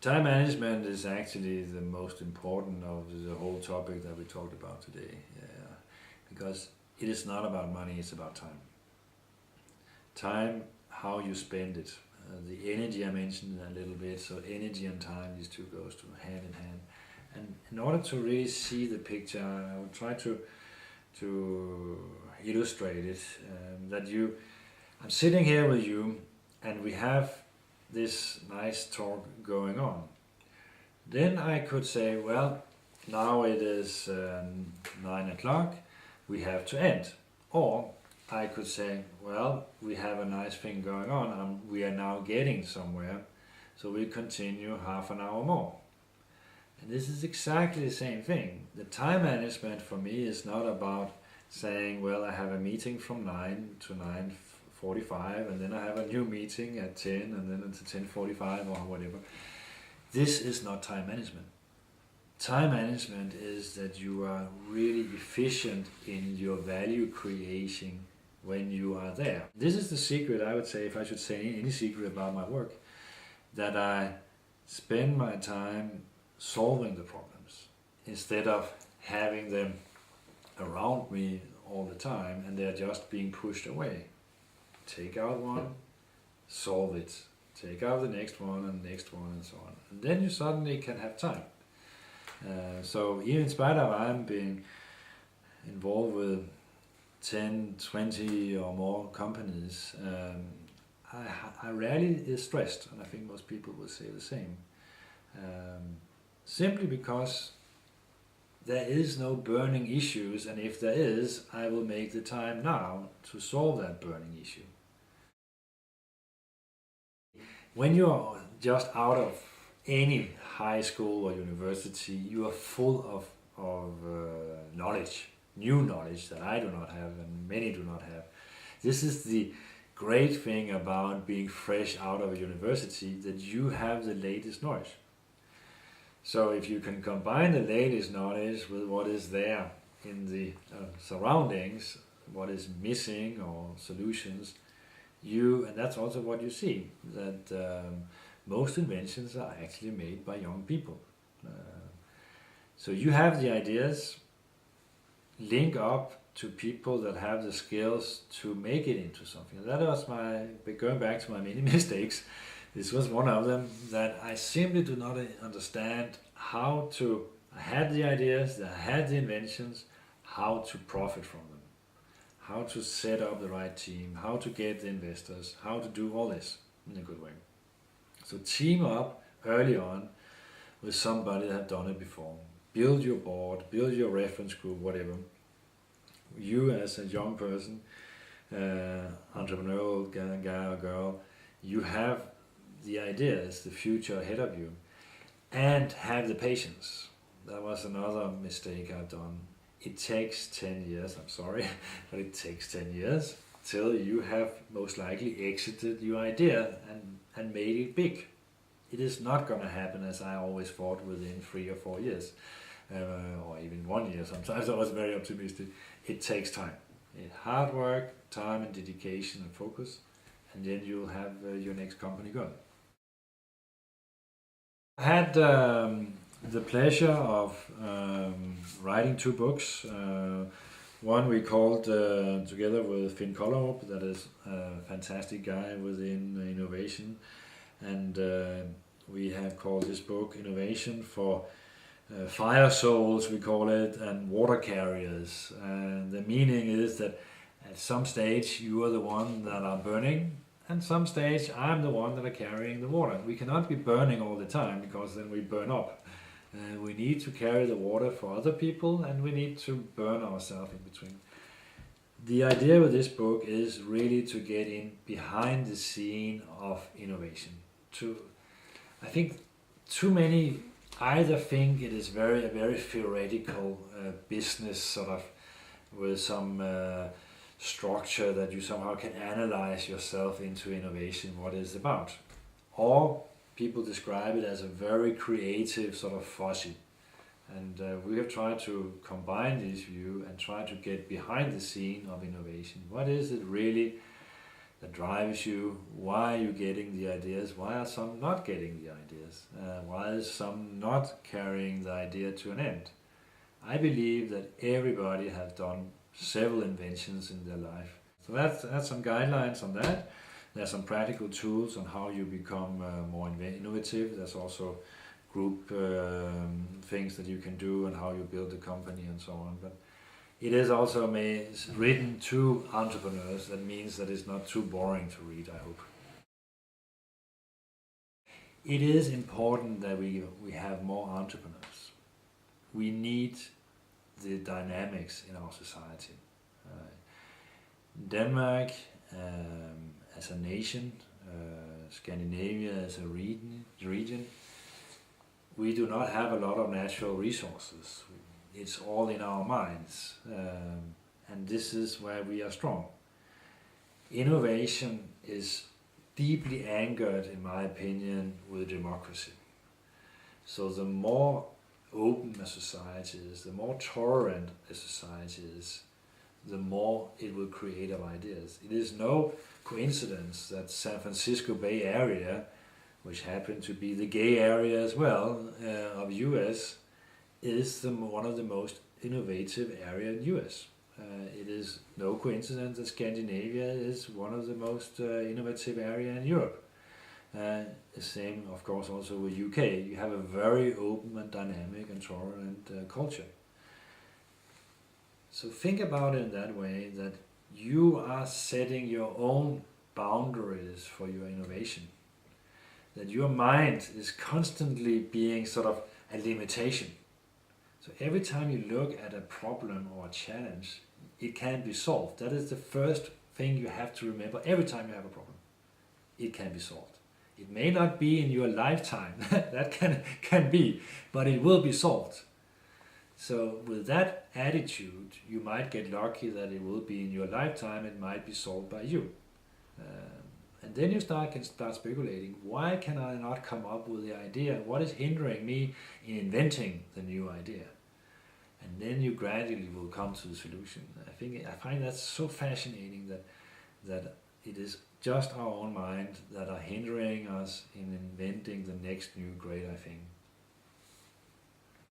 Time management is actually the most important of the whole topic that we talked about today. Yeah. Because it is not about money, it's about time. Time, how you spend it. The energy I mentioned a little bit, so energy and time, these two goes to hand in hand. And in order to really see the picture, I will try to illustrate it. I'm sitting here with you, and we have this nice talk going on. Then I could say, well, now it is 9 o'clock, we have to end. Or I could say, well, we have a nice thing going on, and we are now getting somewhere, so we continue half an hour more. And this is exactly the same thing. The time management for me is not about saying, well, I have a meeting from 9 to 9:45, and then I have a new meeting at 10, and then it's 10:45 or whatever. This is not time management. Time management is that you are really efficient in your value creation when you are there. This is the secret, I would say, if I should say any secret about my work, that I spend my time solving the problems instead of having them around me all the time and they're just being pushed away. Take out one, solve it. Take out the next one and next one and so on. And then you suddenly can have time. So even in spite of I'm being involved with 10, 20 or more companies, I rarely is stressed, and I think most people will say the same. Simply because there is no burning issues, and if there is, I will make the time now to solve that burning issue. When you are just out of any high school or university, you are full of knowledge, new knowledge that I do not have and many do not have. This is the great thing about being fresh out of a university, that you have the latest knowledge. So if you can combine the latest knowledge with what is there in the surroundings, what is missing or solutions, and that's also what you see, that most inventions are actually made by young people. So you have the ideas, link up to people that have the skills to make it into something. That was going back to my many mistakes, this was one of them, that I simply do not understand how to, I had the ideas, I had the inventions, how to profit from them, how to set up the right team, how to get the investors, how to do all this in a good way. So team up early on with somebody that have done it before. Build your board, build your reference group, whatever. You as a young person, entrepreneurial guy or girl, you have the ideas, the future ahead of you, and have the patience. That was another mistake I've done. It takes 10 years, I'm sorry, but it takes 10 years till you have most likely exited your idea and made it big. It is not going to happen, as I always thought, within 3 or 4 years, or even 1 year. Sometimes I was very optimistic. It takes time. Hard work, time and dedication and focus, and then you'll have your next company going. I had the pleasure of writing 2 books. One we called together with Finn Kollerup, that is a fantastic guy within innovation, and we have called this book Innovation for Fire Souls, we call it, and Water Carriers. And the meaning is that at some stage you are the one that are burning, and some stage I'm the one that are carrying the water. We cannot be burning all the time, because then we burn up. We need to carry the water for other people, and we need to burn ourselves in between. The idea with this book is really to get in behind the scene of innovation. I think too many either think it is a very theoretical business, sort of with some structure that you somehow can analyze yourself into innovation, what it's about. Or people describe it as a very creative, sort of fuzzy. And we have tried to combine this view and try to get behind the scene of innovation. What is it really that drives you. Why are you getting the ideas? Why are some not getting the ideas? Why is some not carrying the idea to an end? I believe that everybody has done several inventions in their life. So that's some guidelines on that. There's some practical tools on how you become more innovative. There's also group things that you can do and how you build a company and so on. But it is also written to entrepreneurs. That means that it's not too boring to read, I hope. It is important that we have more entrepreneurs. We need the dynamics in our society. Denmark as a nation, Scandinavia as a region, we do not have a lot of natural resources. It's all in our minds, and this is where we are strong. Innovation is deeply anchored, in my opinion, with democracy. So the more open a society is, the more tolerant a society is, the more it will create of ideas. It is no coincidence that San Francisco Bay Area, which happened to be the gay area as well of US, is one of the most innovative area in US. It is no coincidence that Scandinavia is one of the most innovative area in Europe. The same, of course, also with UK. You have a very open and dynamic and tolerant culture. So think about it in that way, that you are setting your own boundaries for your innovation. That your mind is constantly being sort of a limitation. So every time you look at a problem or a challenge, it can be solved. That is the first thing you have to remember every time you have a problem. It can be solved. It may not be in your lifetime, that can be, but it will be solved. So with that attitude, you might get lucky that it will be in your lifetime, it might be solved by you. And then you can start speculating, why can I not come up with the idea? What is hindering me in inventing the new idea? And then you gradually will come to the solution. I find that so fascinating that it is just our own mind that are hindering us in inventing the next new great thing.